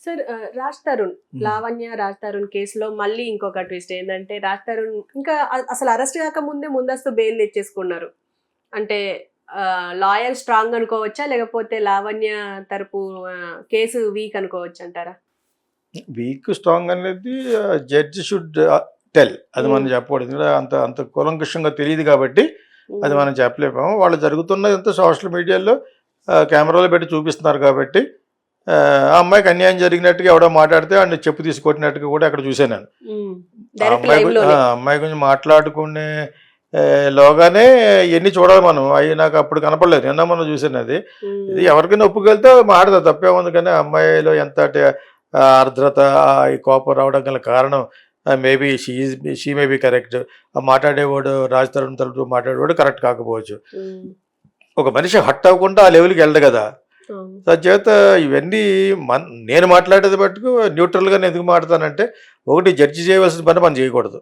Sir Raj Tarun, Lavanya Raj Tarun కేసులో మళ్ళీ ఇంకొక ట్విస్ట్ ఏంటంటే రాజ్ తరుణ్ ఇంకా అసలు అరెస్ట్ కాకముందే ముందస్తు బెయిల్ తెచ్చేసుకున్నారు. అంటే లాయర్ స్ట్రాంగ్ అనుకోవచ్చా, లేకపోతే లావణ్య తరపు కేసు వీక్ అనుకోవచ్చు అంటారా? వీక్ స్ట్రాంగ్ అనేది జడ్జి షుడ్ టెల్, అది మనం చెప్పకూడదు. అంత అంత కూలంకషంగా తెలియదు కాబట్టి అది మనం చెప్పలేము. వాళ్ళు జరుగుతున్నదంతా సోషల్ మీడియాలో కెమెరాలో పెట్టి చూపిస్తున్నారు కాబట్టి ఆ అమ్మాయికి అన్యాయం జరిగినట్టుగా ఎవడో మాట్లాడితే ఆయన చెప్పు తీసుకొట్టినట్టుగా కూడా అక్కడ చూసాను నేను. అమ్మాయి గురించి మాట్లాడుకునే లోగానే ఎన్ని చూడాలి మనం, అవి నాకు అప్పుడు కనపడలేదు, నిన్న మనం చూసాను. అది ఇది ఎవరికైనా ఒప్పుకెళ్తే మాడదా, తప్పే ఉంది. కానీ అమ్మాయిలో ఎంత ఆర్ద్రత, ఈ కోపం రావడం గల కారణం maybe she may be correct. మాట్లాడేవాడు రాజ్ తరుణ్ తరపు మాట్లాడేవాడు కరెక్ట్ కాకపోవచ్చు. ఒక మనిషి హట్ అవ్వకుండా ఆ లెవెల్కి వెళ్ళదు కదా. చేత ఇవన్నీ నేను మాట్లాడేది మటుకు న్యూట్రల్గా నేను ఎందుకు మాట్లాడతానంటే, ఒకటి జడ్జి చేయవలసిన పని మనం చేయకూడదు.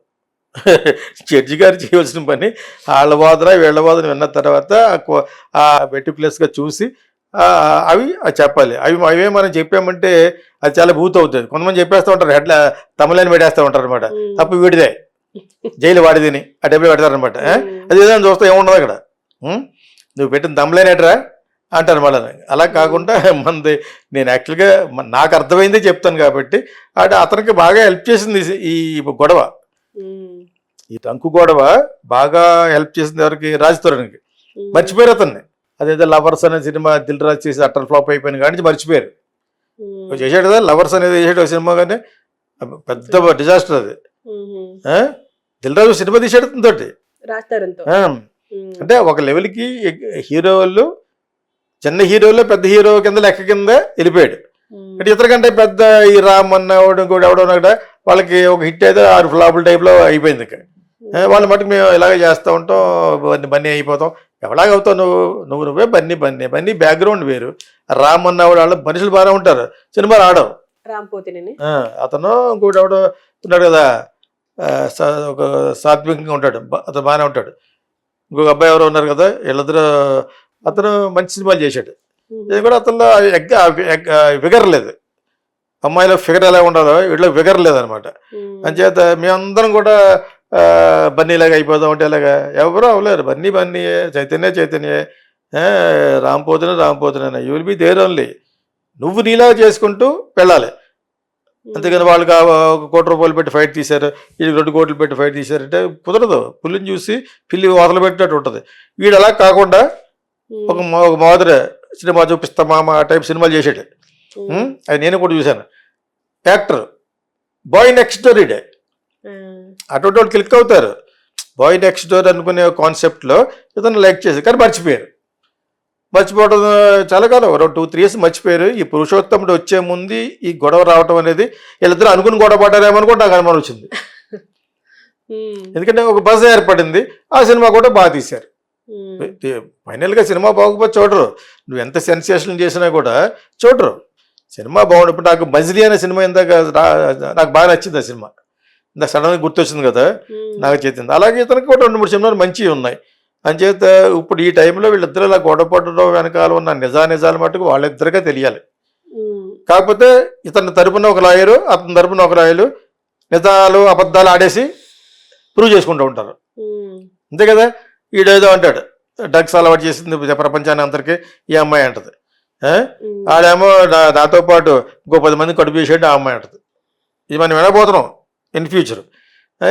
జడ్జి గారు చేయవలసిన పని వాళ్ళ వాదన వీళ్ళ వాదన విన్న తర్వాత ఆ మెటిక్యులస్గా చూసి అవి చెప్పాలి. అవే మనం చెప్పామంటే అది చాలా బూత్ అవుతుంది. కొంతమంది చెప్పేస్తూ ఉంటారు, హెడ్ల తమలేని పెట్టేస్తూ ఉంటారు అనమాట. తప్పు వీడిదే, జైలు వాడిదిని ఆ టైంలో పెడతారనమాట. అది ఏదైనా చూస్తే ఏముండదు అక్కడ, నువ్వు పెట్టిన తమలేనేట్రా అంటారు మళ్ళీ. అలా కాకుండా మనది నేను యాక్చువల్గా నాకు అర్థమైందే చెప్తాను కాబట్టి అతనికి బాగా హెల్ప్ చేసింది ఈ గొడవ. ఈ టంకు గొడవ బాగా హెల్ప్ చేసింది ఎవరికి? రాజ్ తరుణ్కి. మర్చిపోయారు అతన్ని. అదేదో లవర్స్ అనే సినిమా దిల్ రాజు చేసి అట్టర్ ఫ్లాప్ అయిపోయిన కానీ మర్చిపోయారు. చేశాడు కదా లవర్స్ అనేది, చేసాడు సినిమా, కానీ పెద్ద డిజాస్టర్ అది. దిల్ రాజు సినిమా తీసాడు తోటి. అంటే ఒక లెవెల్కి హీరో వాళ్ళు చిన్న హీరోలో పెద్ద హీరో కింద లెక్క కింద వెళ్ళిపోయాడు. అంటే ఇతరకంటే పెద్ద ఈ రామ్ అన్నవాడు ఇంకోటి ఎవడన్నా కూడా వాళ్ళకి ఒక హిట్ అయితే 6 ఫ్లాపుల టైప్లో అయిపోయింది. వాళ్ళ మటుకు మేము ఇలాగే చేస్తూ ఉంటాం, బన్నీ అయిపోతాం. ఎవలాగా అవుతావు నువ్వే బన్నీ బ్యాక్గ్రౌండ్ వేరు. రామ్ అన్నవాడు వాళ్ళు మనుషులు బాగానే ఉంటారు, సినిమాలు ఆడవు. అతను ఇంకోటి ఎవడో ఉన్నాడు కదా, ఒక సాత్వికంగా ఉంటాడు, అతను బాగానే ఉంటాడు. ఇంకొక అబ్బాయి ఎవరో ఉన్నారు కదా, వీళ్ళిద్దరూ అతను మంచి సినిమాలు చేశాడు. ఇది కూడా అతనిలో ఫిగర్ లేదు. అమ్మాయిలో ఫిగర్ ఎలా ఉండదో వీటిలో ఫిగర్ లేదనమాట. అంచేత మేమందరం కూడా బన్నీలాగా అయిపోదాం అంటే ఇలాగా ఎవరూ అవ్వలేరు. బన్నీయే, చైతన్యే, రాంపోతునే you will be there only. నువ్వు నీలాగా చేసుకుంటూ వెళ్ళాలి. అంతేగాని వాళ్ళకి 1 కోటి రూపాయలు పెట్టి ఫైట్ తీశారు, వీళ్ళకి 2 కోట్లు పెట్టి ఫైట్ తీశారంటే కుదరదు. పుల్లిని చూసి పిల్లి వదలు పెట్టినట్టు ఉంటుంది. వీడు అలా కాకుండా ఒక మాదిరి సినిమా చూపిస్తా మామ టైప్ సినిమాలు చేసాడు. అది నేను కూడా చూశాను. యాక్టర్ బాయ్ నెక్స్ట్ డోర్ ఇడే, అటువంటి వాళ్ళు క్లిక్ అవుతారు. బాయ్ నెక్స్ట్ డోర్ అనుకునే కాన్సెప్ట్లో ఇతను లైక్ చేశారు, కానీ మర్చిపోవడం చాలా కాలం 2-3 years మర్చిపోయారు. ఈ పురుషోత్తముడు వచ్చే ముందు ఈ గొడవ రావటం అనేది వీళ్ళిద్దరూ అనుకుని గొడవ పడ్డారేమో కూడా నాకు అనుమానం వచ్చింది. ఎందుకంటే ఒక బజ్ ఏర్పడింది. ఆ సినిమా కూడా బాగా తీశారు. ఫైనల్గా సినిమా బాగోకపోతే చూడరు. నువ్వు ఎంత సెన్సేషన్ చేసినా కూడా చూడరు. సినిమా బాగుంది. ఇప్పుడు నాకు మజిలీ అనే సినిమా ఇందాక నాకు బాగా నచ్చింది. ఆ సినిమా ఇందాక సడన్గా గుర్తొచ్చింది కదా, నాకు చేసింది. అలాగే ఇతనికి కూడా 2-3 సినిమాలు మంచివి ఉన్నాయి. అంచేత ఇప్పుడు ఈ టైంలో వీళ్ళిద్దరు ఇలా గొడవ పడడం వెనకాల ఉన్న నిజాలు మటుకు వాళ్ళిద్దరిగా తెలియాలి. కాకపోతే ఇతని తరపున ఒక లాయరు, అతని తరపున ఒక లాయరు నిజాలు అబద్ధాలు ఆడేసి ప్రూవ్ చేసుకుంటూ ఉంటారు. అంతే కదా. ఈడేదో అంటాడు, డ్రగ్స్ అలవాటు చేసింది ప్రపంచాన్ని అందరికీ ఈ అమ్మాయి అంటది. ఆడేమో నాతో పాటు ఇంకో 10 మంది కడుపు చేసేట్టు ఆ అమ్మాయి అంటది. ఇది మనం వినబోతున్నాం ఇన్ ఫ్యూచర్.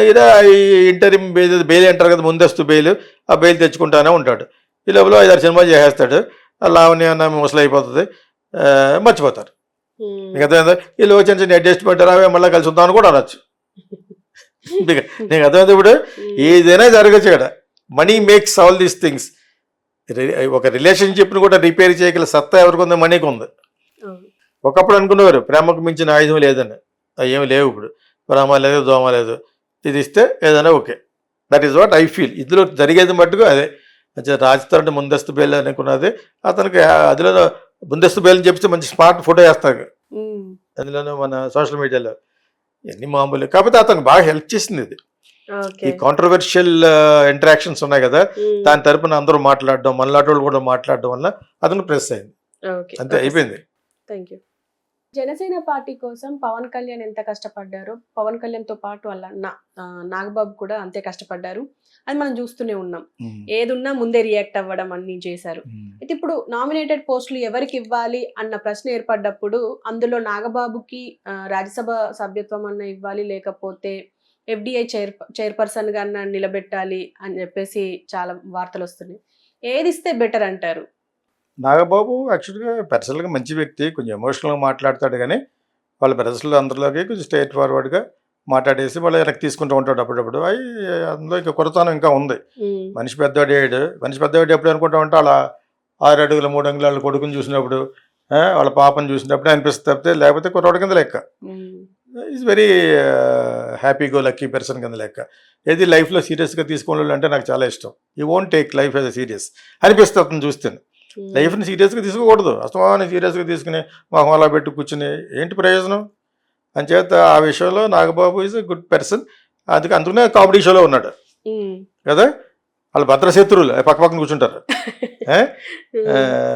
ఇలా ఈ ఇంటరిమ్ బెయిల్ అంటారు కదా, ముందస్తు బెయిల్, ఆ బెయిల్ తెచ్చుకుంటానే ఉంటాడు. ఈ లోపల 5-6 సినిమాలు చేసేస్తాడు. లావణ్య అన్న ముసలి అయిపోతుంది, మర్చిపోతారు. నీకు అర్థమైందా? వీళ్ళు చిన్న అడ్జస్ట్మెంట్ రావే మళ్ళీ కలిసి ఉందామని కూడా అనొచ్చు. నీకు అర్థమైంది? ఇప్పుడు ఏదైనా జరగచ్చు ఇక్కడ. Money makes all these things. ఒక రిలేషన్షిప్ని కూడా రిపేర్ చేయగల సత్తా ఎవరికి ఉంది? మనీకి ఉంది. ఒకప్పుడు అనుకునేవారు ప్రేమకు మించిన ఆయుధం లేదని. ఏమి లేవు ఇప్పుడు. ప్రేమ లేదు, దోమ లేదు. ఇది ఇస్తే ఏదైనా okay. That is what I feel. ఇందులో జరిగేది మట్టుకు అదే. రాజ్ తరుణ్ ముందస్తు బెయిల్ అనుకున్నది. అతనికి అందులో ముందస్తు బెయిల్ అని చెప్తే మంచి స్మార్ట్ ఫోటో వేస్తాడు అందులోనూ మన సోషల్ మీడియాలో. ఇవన్నీ మామూలు. కాకపోతే అతనికి బాగా హెల్ప్ చేసింది ఇది. ఈ కాంట్రవర్షియల్ ఇంటరాక్షన్స్ ఉన్నాయి కదా, దాని తరపున అందరూ మాట్లాడడం, మళ్ళాటోళ్ళు కూడా మాట్లాడడం వల్ల అతను ప్రెస్ అయింది. అంతే, అయిపోయింది. Thank you. జనసేన పార్టీ కోసం పవన్ కళ్యాణ్ ఎంత కష్టపడ్డారో, పవన్ కళ్యాణ్ తో పాటు వాళ్ళ నాగబాబు కూడా అంతే కష్టపడ్డారు. అది మనం చూస్తూనే ఉన్నాం. ఏదున్నా ముందే రియాక్ట్ అవ్వడం అన్ని చేశారు. అయితే ఇప్పుడు నామినేటెడ్ పోస్టులు ఎవరికి ఇవ్వాలి అన్న ప్రశ్న ఏర్పడ్డప్పుడు అందులో నాగబాబుకి రాజ్యసభ సభ్యత్వం అన్న ఇవ్వాలి, లేకపోతే ఎఫ్డిఐ చైర్పర్సన్ గా నిలబెట్టాలి అని చెప్పేసి చాలా వార్తలు వస్తున్నాయి. ఏది ఇస్తే బెటర్ అంటారు? నాగబాబు యాక్చువల్గా పర్సనల్గా మంచి వ్యక్తి, కొంచెం ఎమోషనల్గా మాట్లాడతాడు, కానీ వాళ్ళ బ్రదర్స్లో అందరిలోకి కొంచెం స్ట్రైట్ ఫార్వర్డ్గా మాట్లాడేసి వాళ్ళు వెనక్కి తీసుకుంటూ ఉంటాడు అప్పుడప్పుడు. అవి అందులో ఇంకా కొరతనం ఇంకా ఉంది. మనిషి పెద్దవాడు ఎప్పుడు అనుకుంటా ఉంటే అలా 6 అడుగుల 3 అంగుళాల కొడుకుని చూసినప్పుడు, వాళ్ళ పాపను చూసినప్పుడు అనిపిస్తుంది తప్పితే, లేకపోతే కుర్రాడు కింద లెక్క. Is very happy go lucky person కింద లెక్క. ఏది లైఫ్లో సీరియస్గా తీసుకోవాలి అంటే నాకు చాలా ఇష్టం. You won't take life as a serious అనిపిస్తుంది అతను చూస్తాను. లైఫ్ని సీరియస్గా తీసుకోకూడదు, అస్తమానం సీరియస్గా తీసుకుని మొహం అలా పెట్టి కూర్చుని ఏంటి ప్రయోజనం అని చేత ఆ విషయంలో Nagababu is a good person. అందుకనే కామెడీ షోలో ఉన్నాడు కదా. వాళ్ళు భద్రశత్రువులు పక్క పక్కన కూర్చుంటారు.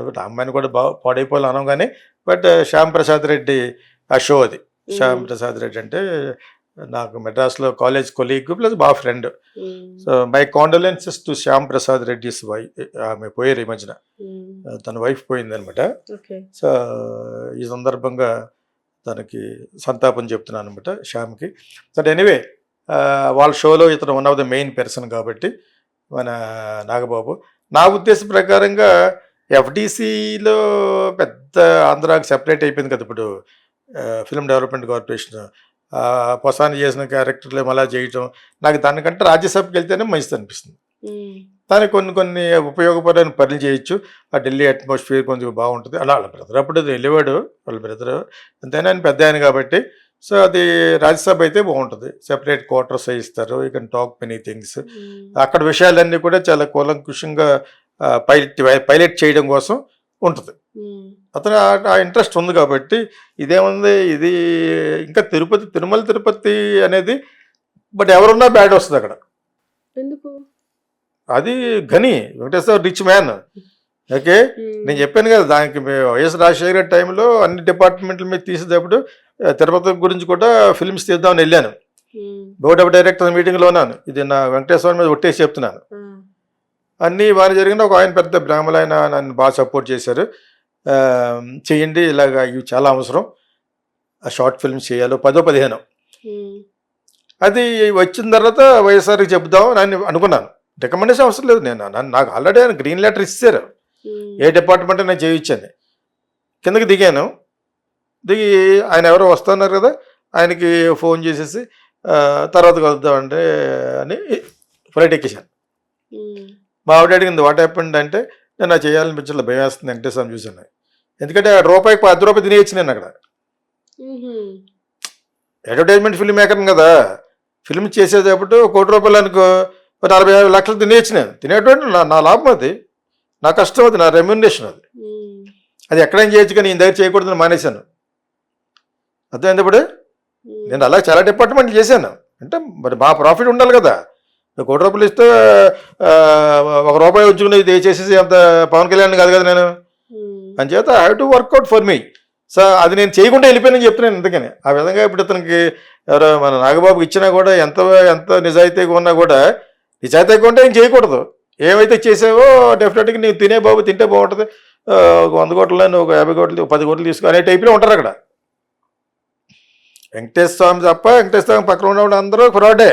బట్ అమ్మాయిని కూడా బాగా పాడైపోవాలి అనం, కానీ బట్ శ్యామ్ ప్రసాద్ రెడ్డి ఆ షో అది. శ్యామ్ ప్రసాద్ రెడ్డి అంటే నాకు మెడ్రాస్లో కాలేజ్ కొలీగ్ ప్లస్ బాగా friend. So my condolences to Shyam Prasad Reddy's wife. ఆమె పోయారు ఈ మధ్యన, తన వైఫ్ పోయింది అనమాట. సో ఈ సందర్భంగా తనకి సంతాపం చెప్తున్నాను అనమాట శ్యామ్కి. బట్ ఎనీవే వాళ్ళ షోలో ఇతను one of the main person కాబట్టి మన నాగబాబు. నా ఉద్దేశం ప్రకారంగా ఎఫ్డిసిలో పెద్ద ఆంధ్రాకి సెపరేట్ అయిపోయింది కదా ఇప్పుడు ఫిల్మ్ డెవలప్మెంట్ కార్పొరేషన్. పొసాని చేసిన క్యారెక్టర్లు అలా చేయటం నాకు దానికంటే రాజ్యసభకి వెళ్తేనే మంచిది అనిపిస్తుంది. దానికి కొన్ని ఉపయోగపడని పనులు చేయొచ్చు. ఆ ఢిల్లీ అట్మాస్ఫియర్ కొంచెం బాగుంటుంది. అలా వాళ్ళ బ్రదర్ అప్పుడు వెళ్ళేవాడు, వాళ్ళ బ్రదర్ అంతేనా ఆయన పెద్ద ఆయన కాబట్టి. సో అది రాజ్యసభ అయితే బాగుంటుంది. సెపరేట్ క్వార్టర్స్ ఇస్తారు, you can talk many things. అక్కడ విషయాలన్నీ కూడా చాలా కూలంకుషంగా పైలట్ చేయడం కోసం ఉంటుంది. అతను ఆ ఇంట్రెస్ట్ ఉంది కాబట్టి ఇదేముంది, ఇది ఇంకా తిరుమల తిరుపతి అనేది బట్ ఎవరున్నా బ్యాడ్ వస్తుంది అక్కడ. ఎందుకు? అది గని వెంకటేశ్వర రిచ్ మ్యాన్. ఓకే, నేను చెప్పాను కదా, దానికి వైఎస్ రాజశేఖర టైంలో అన్ని డిపార్ట్మెంట్ల మీద తీసేటప్పుడు తిరుపతి గురించి కూడా ఫిల్మ్స్ తీద్దామని వెళ్ళాను. బోర్డ్ ఆఫ్ డైరెక్టర్ మీటింగ్లో ఉన్నాను. ఇది నా వెంకటేశ్వర మీద ఒట్టేసి చెప్తున్నాను. అన్నీ బాగా జరిగిన ఒక ఆయన పెద్ద బ్రాహ్మణ ఆయన నన్ను బాగా సపోర్ట్ చేశారు. చేయండి, ఇలాగ ఇవి చాలా అవసరం, ఆ షార్ట్ ఫిల్మ్స్ చేయాలి 10-15. అది వచ్చిన తర్వాత వైఎస్ఆర్కి చెప్దాం అని అనుకున్నాను. రికమెండేషన్ అవసరం లేదు, నాకు ఆల్రెడీ ఆయన గ్రీన్ లెటర్ ఇచ్చారు, ఏ డిపార్ట్మెంట్ నేను చేయొచ్చని. కిందకి దిగాను, దిగి ఆయన ఎవరో వస్తున్నారు కదా, ఆయనకి ఫోన్ చేసేసి తర్వాత కలుద్దామంటే అని ఫ్లైట్ ఎక్కేసాను. మా ఆవిడ అడిగింది వాట్ హ్యాపెండ్ అంటే, నేను అది చేయాలనిపించలే, భయం వేస్తుంది వెంకటేశ్వరం చూసాను. ఎందుకంటే రూపాయికి 10 రూపాయలు తినేయచ్చు నేను అక్కడ. అడ్వర్టైజ్మెంట్ ఫిల్మ్ మేకర్ని కదా, ఫిల్మ్ చేసేటప్పుడు ₹1,00,00,000 అనుకో 40-50 లక్షలు తినేయచ్చు. నేను తినేటువంటి నా లాభం, అది నా కష్టం, అది నా రెమ్యూనరేషన్. అది ఎక్కడైనా చేయొచ్చు, కానీ నేను దగ్గర చేయకూడదని మానేశాను. అర్థమైంది ఇప్పుడు. నేను అలా చాలా డిపార్ట్మెంట్లు చేశాను. అంటే మరి మా ప్రాఫిట్ ఉండాలి కదా. ₹1,00,00,000 ఇస్తే ₹1 ఉంచుకుని ఇది చేసేసి అంత పవన్ కళ్యాణ్ కాదు కదా నేను. అంచేత I have to work out for me. So అది నేను చేయకుండా వెళ్ళిపోయానని చెప్తున్నాను. అందుకని ఆ విధంగా ఇప్పుడు ఇతనికి ఎవరో మన నాగబాబుకి ఇచ్చినా కూడా ఎంత నిజాయితీగా ఉన్నా కూడా, నిజాయితీగా ఉంటే ఏం చేయకూడదు. ఏమైతే చేసావో డెఫినెట్గా నీవు తినే బాబు తింటే బాగుంటుంది, ఒక 100 కోట్లని ఒక 50 కోట్లు 10 కోట్లు తీసుకో అనే టైప్లో ఉంటారు అక్కడ. వెంకటేశ్వర స్వామి తప్ప వెంకటేశ్వర స్వామి పక్కన ఉన్నవాడు అందరూ ఫ్రాడే,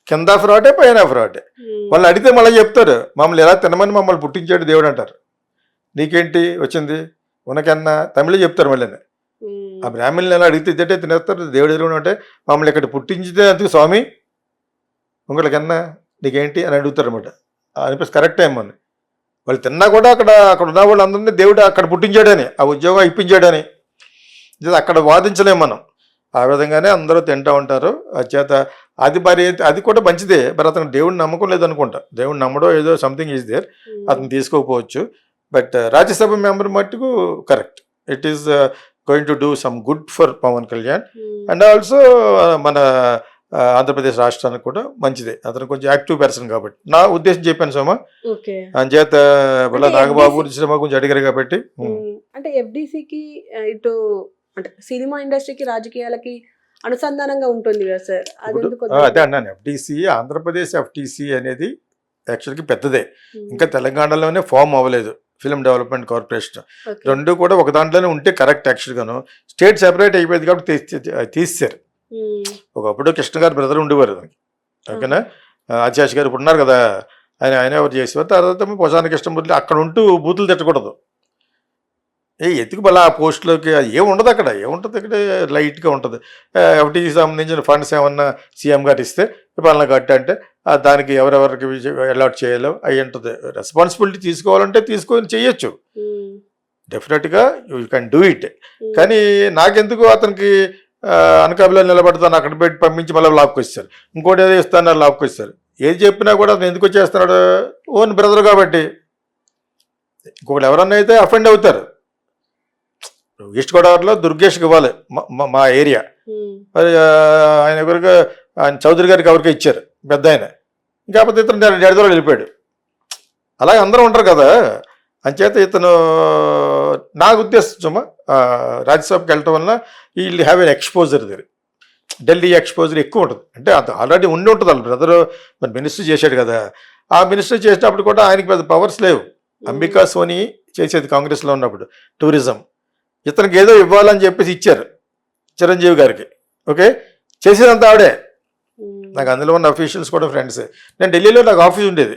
కింద ఫ్రాడే పైన ఫ్రాడే. వాళ్ళు అడిగితే మళ్ళీ చెప్తారు, మమ్మల్ని ఎలా తినమని మమ్మల్ని పుట్టించాడు దేవుడు అంటారు. నీకేంటి వచ్చింది ఉనకన్నా తమిళ చెప్తారు. మళ్ళీ ఆ బ్రాహ్మణులు ఎలా అడిగితే తింటే తినేస్తారు. దేవుడు ఎదురు అంటే మమ్మల్ని ఇక్కడ పుట్టించితే అందుకు స్వామి ఇంకొకరికన్నా నీకేంటి అని అడుగుతారు అనమాట. అనిపిస్తుంది కరెక్ట్ టైం అని. వాళ్ళు తిన్నా కూడా అక్కడ ఉన్న వాళ్ళు అందరినీ దేవుడు అక్కడ పుట్టించాడని, ఆ ఉద్యోగం ఇప్పించాడని. అక్కడ వాదించలేము మనం. ఆ విధంగానే అందరూ తింటూ ఉంటారు. చేత అది మరి అది కూడా మంచిదే. మరి అతను దేవుడిని నమ్మకం లేదనుకుంటా. దేవుడిని నమ్మడో ఏదో సంథింగ్ ఈజ్ దేర్, అతను తీసుకోకపోవచ్చు. బట్ రాజ్యసభ మెంబర్ మట్టుకు correct. It is going to do some good for Pawan Kalyan and also మన ఆంధ్రప్రదేశ్ రాష్ట్రానికి కూడా మంచిదే. అతను కొంచెం యాక్టివ్ పర్సన్ కాబట్టి నా ఉద్దేశం చెప్పాను సోమ. అంచేత నాగబాబు సినిమా గురించి అడిగారు కాబట్టి అంటే ఎఫ్డిసికి ఇటు అంటే సినిమా ఇండస్ట్రీకి రాజకీయాలకి అనుసంధానంగా ఉంటుంది కదా సార్, అది ఇప్పుడు ఎందుకు అదే అన్నాను, ఎఫ్టీసీ ఆంధ్రప్రదేశ్ ఎఫ్టీసీ అనేది యాక్చువల్గా పెద్దదే, ఇంకా తెలంగాణలోనే ఫామ్ అవ్వలేదు ఫిల్మ్ డెవలప్మెంట్ కార్పొరేషన్. రెండు కూడా ఒక దాంట్లోనే ఉంటే కరెక్ట్. యాక్చువల్గాను స్టేట్ సెపరేట్ అయిపోయింది కాబట్టి తీసేశారు. ఒకప్పుడు కృష్ణ గారు బ్రదర్ ఉండేవారు దానికి, ఓకేనా, ఆచాష్ గారు ఇప్పుడు ఉన్నారు కదా, ఆయన ఎవరు చేసేవారు. తర్వాత పొసాని కృష్ణమూర్తి అక్కడ ఉంటూ బూతులు తిట్టకూడదు, ఎత్తుకు మళ్ళీ ఆ పోస్టులోకి ఏముండదు అక్కడ, ఏముంటుంది అక్కడ లైట్గా ఉంటుంది. ఎఫ్టీకి సంబంధించిన ఫండ్స్ ఏమన్నా సీఎం గారు ఇస్తే పలానా కట్ట అంటే దానికి ఎవరెవరికి అలాట్ చేయాలో అవి ఉంటుంది. రెస్పాన్సిబిలిటీ తీసుకోవాలంటే తీసుకొని చేయొచ్చు, డెఫినెట్గా యూ కెన్ డూ ఇట్. కానీ నాకెందుకు అతనికి అనకాపల్లిలో నిలబడతాను అక్కడ పెట్టి పంపించి మళ్ళీ లాక్కొచ్చారు, ఇంకోటి ఏదో ఇస్తాను లాక్కొచ్చారు. ఏది చెప్పినా కూడా అతను ఎందుకు వచ్చేస్తున్నాడు, ఓన్ బ్రదర్ కాబట్టి. ఇంకొకటి ఎవరన్నా అయితే అఫెండ్ అవుతారు. ఈస్ట్ గోదావరిలో దుర్గేష్కి ఇవ్వాలి మా ఏరియా, మరి ఆయన ఎవరికి ఆయన చౌదరి గారికి ఎవరికి ఇచ్చారు పెద్ద ఆయన, కాకపోతే ఇతను డెడదలో వెళ్ళిపోయాడు. అలాగే అందరూ ఉంటారు కదా, అంచేత ఇతను నా ఉద్దేశం రాజ్యసభకి వెళ్ళటం వల్ల వీళ్ళు హ్యావ్ ఎన్ ఎక్స్పోజర్ దగ్గర, ఢిల్లీ ఎక్స్పోజర్ ఎక్కువ ఉంటుంది. అంటే అది ఆల్రెడీ ఉండి ఉంటుంది, వాళ్ళ బ్రదర్ మరి మినిస్టర్ చేశాడు కదా, ఆ మినిస్టర్ చేసినప్పుడు కూడా ఆయనకి పెద్ద పవర్స్ లేవు. అంబికా సోని చేసేది కాంగ్రెస్లో ఉన్నప్పుడు టూరిజం, ఇతనికి ఏదో ఇవ్వాలని చెప్పేసి ఇచ్చారు చిరంజీవి గారికి, ఓకే, చేసేదంతా ఆవిడే. నాకు అందులో ఉన్న అఫీషియల్స్ కూడా ఫ్రెండ్సే. నేను ఢిల్లీలో నాకు ఆఫీస్ ఉండేది,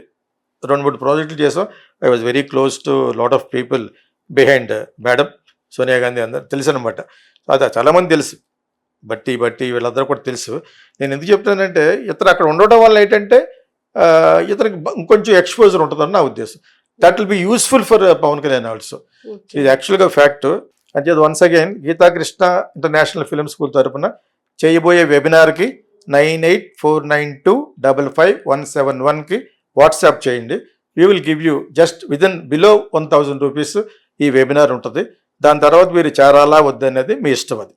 2-3 ప్రాజెక్టులు చేసాం. I was very close to lot of people behind madam Sonia Gandhi, అందరు తెలుసు అనమాట. అది చాలామంది తెలుసు, బట్టి వీళ్ళందరూ కూడా తెలుసు. నేను ఎందుకు చెప్తానంటే ఇతను అక్కడ ఉండటం వల్ల ఏంటంటే ఇతనికి ఇంకొంచెం ఎక్స్పోజర్ ఉంటుందని నా ఉద్దేశం. That will be useful for Pawan Kalyan also. ఇది యాక్చువల్గా ఫ్యాక్ట్. అంటే once again Geetha Krishna international film school తరఫున చేయబోయే వెబినార్కి 9849255171కి వాట్సాప్ చేయండి. We will give you just below 1000 rupees ఈ వెబినార్ ఉంటుంది. దాని తర్వాత మీరు చేరాలా వద్దనేది మీ ఇష్టం. అది